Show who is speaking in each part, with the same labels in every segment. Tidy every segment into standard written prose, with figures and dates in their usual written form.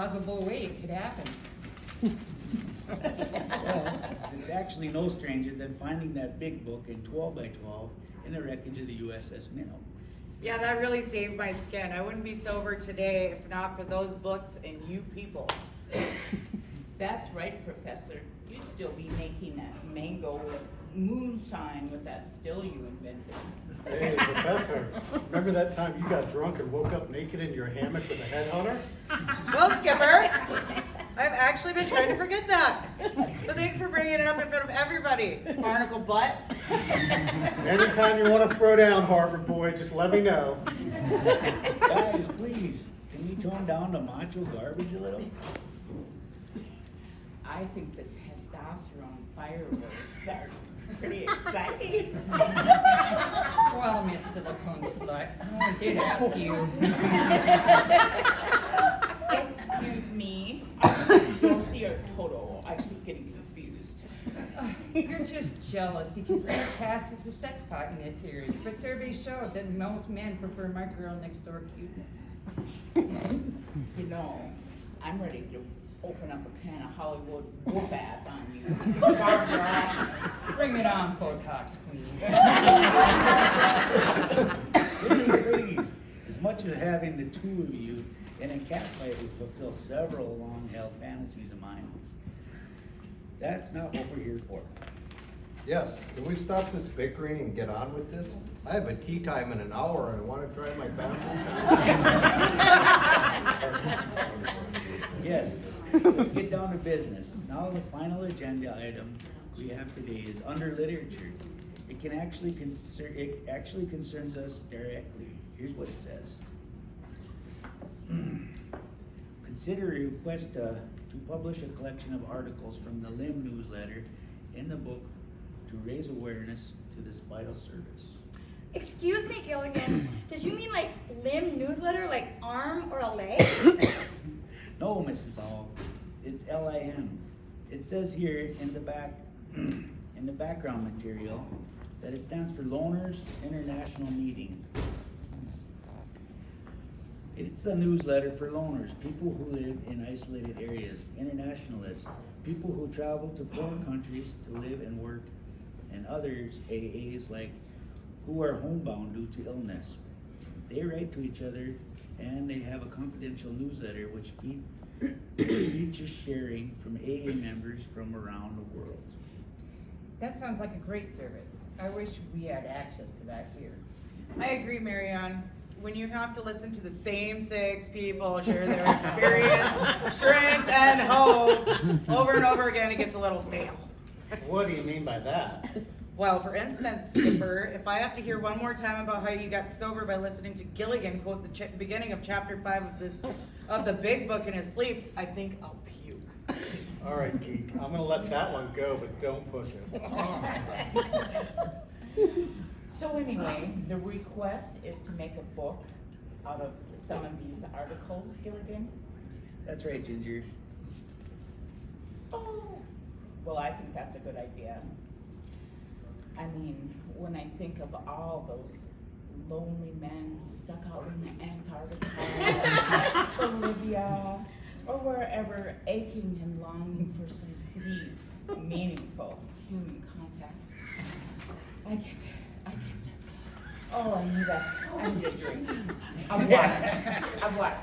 Speaker 1: plausible way it could happen.
Speaker 2: Well, it's actually no stranger than finding that big book in 12 by 12 in the wreckage of the USS Minnow.
Speaker 3: Yeah, that really saved my skin. I wouldn't be sober today if not for those books and you people.
Speaker 4: That's right, Professor. You'd still be making that mango moonshine with that still you invented.
Speaker 5: Hey, Professor, remember that time you got drunk and woke up naked in your hammock with a headhunter?
Speaker 3: Well, Skipper, I've actually been trying to forget that. But thanks for bringing it up in front of everybody, barnacle butt.
Speaker 5: Anytime you want to throw down, Harvard boy, just let me know.
Speaker 2: Guys, please, can you tone down the macho garbage a little?
Speaker 4: I think the testosterone fireworks are pretty exciting.
Speaker 1: Well, Miss Silicone Slut, I did ask you.
Speaker 4: Excuse me, are you Dorothy or Toto? I keep getting confused.
Speaker 1: You're just jealous because our cast is a sex pot in this series, but surveys show that most men prefer my girl next door cuteness.
Speaker 4: You know, I'm ready to open up a can of Hollywood whoop ass on you. Barbara.
Speaker 1: Bring it on, Botox Queen.
Speaker 2: Please, as much as having the two of you in a catfight would fulfill several long-held fantasies of mine. That's not what we're here for.
Speaker 6: Yes, can we stop this bickering and get on with this? I have a tea time in an hour and I want to try my bamboo.
Speaker 2: Yes, let's get down to business. Now the final agenda item we have today is under literature. It actually concerns us directly. Here's what it says. Consider a request to publish a collection of articles from the LIM newsletter in the book to raise awareness to this vital service.
Speaker 7: Excuse me, Gilligan. Did you mean like limb newsletter, like arm or a leg?
Speaker 2: No, Mrs. Ball, it's LIM. It says here in the background material that it stands for Loners International Meeting. It's a newsletter for loners, people who live in isolated areas, internationalists, people who travel to foreign countries to live and work, and others, AAs, like who are homebound due to illness. They write to each other and they have a confidential newsletter which features sharing from AA members from around the world.
Speaker 1: That sounds like a great service. I wish we had access to that here.
Speaker 3: I agree, Marianne. When you have to listen to the same 6 people share their experience, strength, and hope over and over again, it gets a little stale.
Speaker 5: What do you mean by that?
Speaker 3: Well, for instance, Skipper, if I have to hear one more time about how you got sober by listening to Gilligan quote the beginning of chapter 5 of the big book in his sleep, I think I'll puke.
Speaker 5: All right, Geek, I'm gonna let that one go, but don't push it.
Speaker 4: So anyway, the request is to make a book out of some of these articles, Gilligan?
Speaker 2: That's right, Ginger.
Speaker 4: Oh, well, I think that's a good idea. I mean, when I think of all those lonely men stuck out in the Antarctica, Bolivia, or wherever, aching and longing for some deep, meaningful human contact, I get, oh, I need a drink. Of what?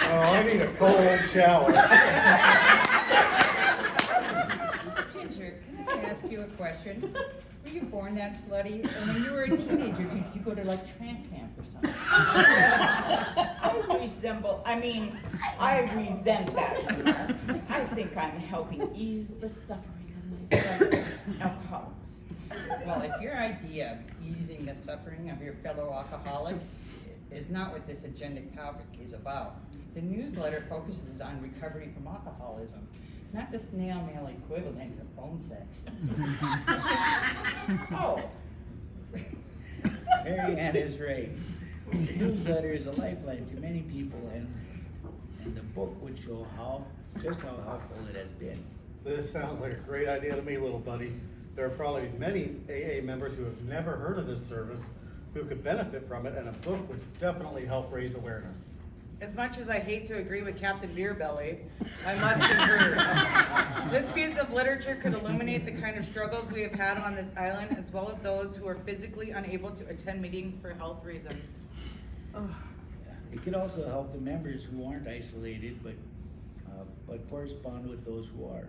Speaker 5: Oh, I need a cold shower.
Speaker 1: Ginger, can I ask you a question? Were you born that slutty? Or when you were a teenager, did you go to like tramp camp or something?
Speaker 4: I resent that. I think I'm helping ease the suffering of my fellow alcoholics.
Speaker 1: Well, if your idea of easing the suffering of your fellow alcoholic is not what this agenda topic is about, the newsletter focuses on recovery from alcoholism, not the snail mail equivalent of phone sex.
Speaker 4: Oh,
Speaker 2: Marianne is right. The newsletter is a lifeline to many people, and the book would show just how helpful it has been.
Speaker 5: This sounds like a great idea to me, little buddy. There are probably many AA members who have never heard of this service who could benefit from it, and a book would definitely help raise awareness.
Speaker 3: As much as I hate to agree with Captain Beerbelly, I must concur. This piece of literature could illuminate the kind of struggles we have had on this island, as well as those who are physically unable to attend meetings for health reasons.
Speaker 2: It could also help the members who aren't isolated, but correspond with those who are.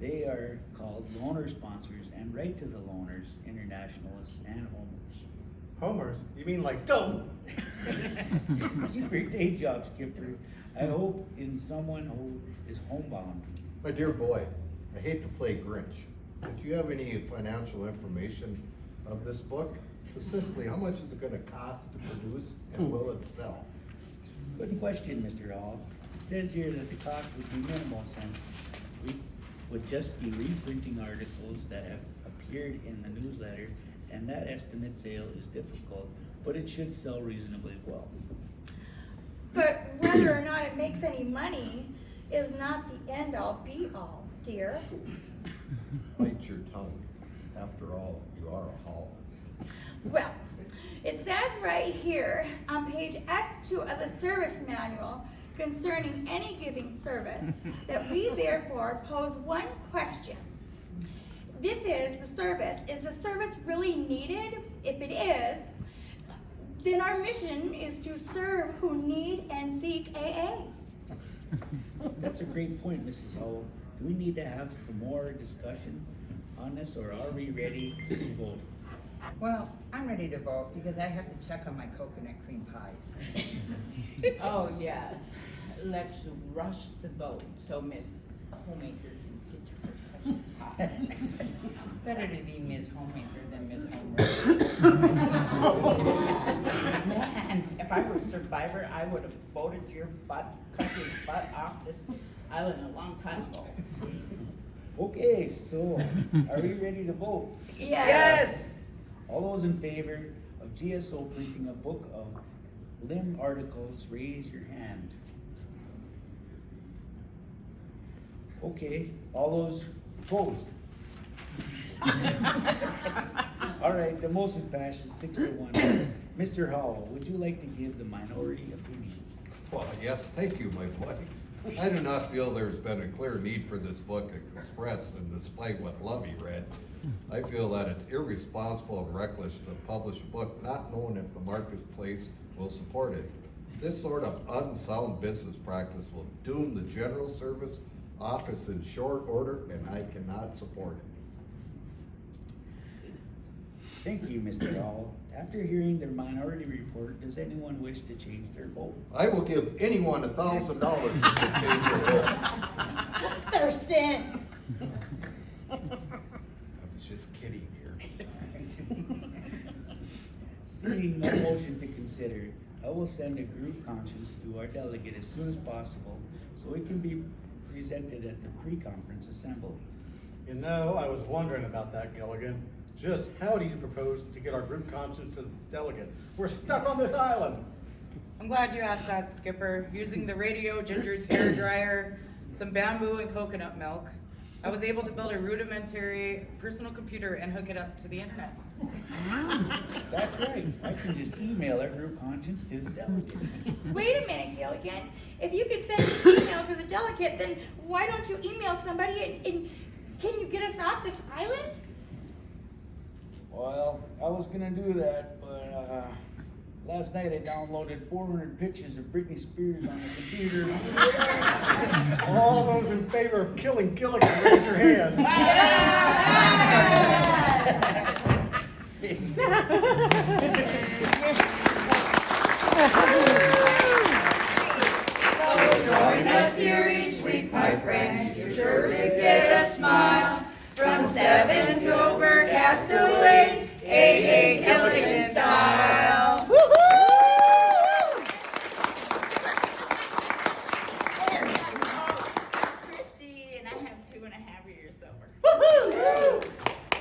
Speaker 2: They are called loaner sponsors and write to the loaners, internationalists, and homers.
Speaker 5: Homers? You mean like dope?
Speaker 2: It's a great day job, Skipper. I hope in someone who is homebound.
Speaker 6: My dear boy, I hate to play Grinch, but do you have any financial information of this book? Specifically, how much is it gonna cost to produce and will it sell?
Speaker 2: Good question, Mr. Hall. It says here that the cost would be minimal since we would just be reprinting articles that have appeared in the newsletter, and that estimate sale is difficult, but it should sell reasonably well.
Speaker 7: But whether or not it makes any money is not the end all be all, dear.
Speaker 6: Bite your tongue. After all, you are a hall.
Speaker 7: Well, it says right here on page S2 of the service manual concerning any giving service that we therefore pose one question. This is the service. Is the service really needed? If it is, then our mission is to serve who need and seek AA.
Speaker 2: That's a great point, Mrs. Hall. Do we need to have some more discussion on this, or are we ready to vote?
Speaker 1: Well, I'm ready to vote because I have to check on my coconut cream pies.
Speaker 4: Oh, yes. Let's rush the vote so Miss Homemaker can get her precious pie.
Speaker 1: Better to be Ms. Homemaker than Ms. Homer.
Speaker 4: Man, if I were a survivor, I would have voted your country's butt off this island a long time ago.
Speaker 2: Okay, so are we ready to vote?
Speaker 3: Yes!
Speaker 2: All those in favor of GSO printing a book of limb articles, raise your hand. Okay, all those opposed? All right, the motion passes 6-1. Mr. Howell, would you like to give the minority opinion?
Speaker 6: Well, yes, thank you, my boy. I do not feel there's been a clear need for this book expressed and despite what Lovey read. I feel that it's irresponsible and reckless to publish a book not knowing if the marketplace will support it. This sort of unsound business practice will doom the General Service Office in short order, and I cannot support it.
Speaker 2: Thank you, Mr. Howell. After hearing their minority report, does anyone wish to change their vote?
Speaker 6: I will give anyone $1,000 if they change their vote.
Speaker 7: Thurston.
Speaker 6: I was just kidding here.
Speaker 2: Seeing no motion to consider, I will send a group conscience to our delegate as soon as possible so it can be presented at the pre-conference assembly.
Speaker 5: You know, I was wondering about that, Gilligan. Just how do you propose to get our group conscience to the delegate? We're stuck on this island.
Speaker 3: I'm glad you asked that, Skipper. Using the radio, Ginger's hair dryer, some bamboo and coconut milk, I was able to build a rudimentary personal computer and hook it up to the internet.
Speaker 2: That's right. I can just email our group conscience to the delegate.
Speaker 7: Wait a minute, Gilligan. If you could send an email to the delegate, then why don't you email somebody and can you get us off this island?
Speaker 2: Well, I was gonna do that, but last night I downloaded 400 pictures of Britney Spears on the computer.
Speaker 5: All those in favor of killing Gilligan, raise your hand.
Speaker 3: So join us here each week, my friends. You're sure to get a smile from 7 sober castaways, AA Gilligan style.
Speaker 4: Christy, and I have 2.5 years sober.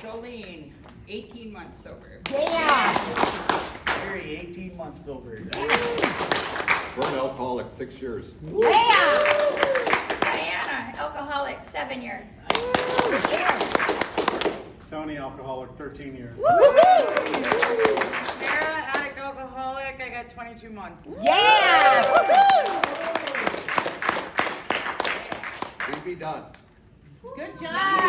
Speaker 1: Jolene, 18 months sober.
Speaker 2: Harry, 18 months over.
Speaker 6: Burn alcoholic 6 years.
Speaker 7: Diana, alcoholic, 7 years.
Speaker 5: Tony, alcoholic, 13 years.
Speaker 3: Sarah, addict alcoholic, alcoholic, I got 22 months.
Speaker 4: Yeah!
Speaker 6: We be done.
Speaker 4: Good job.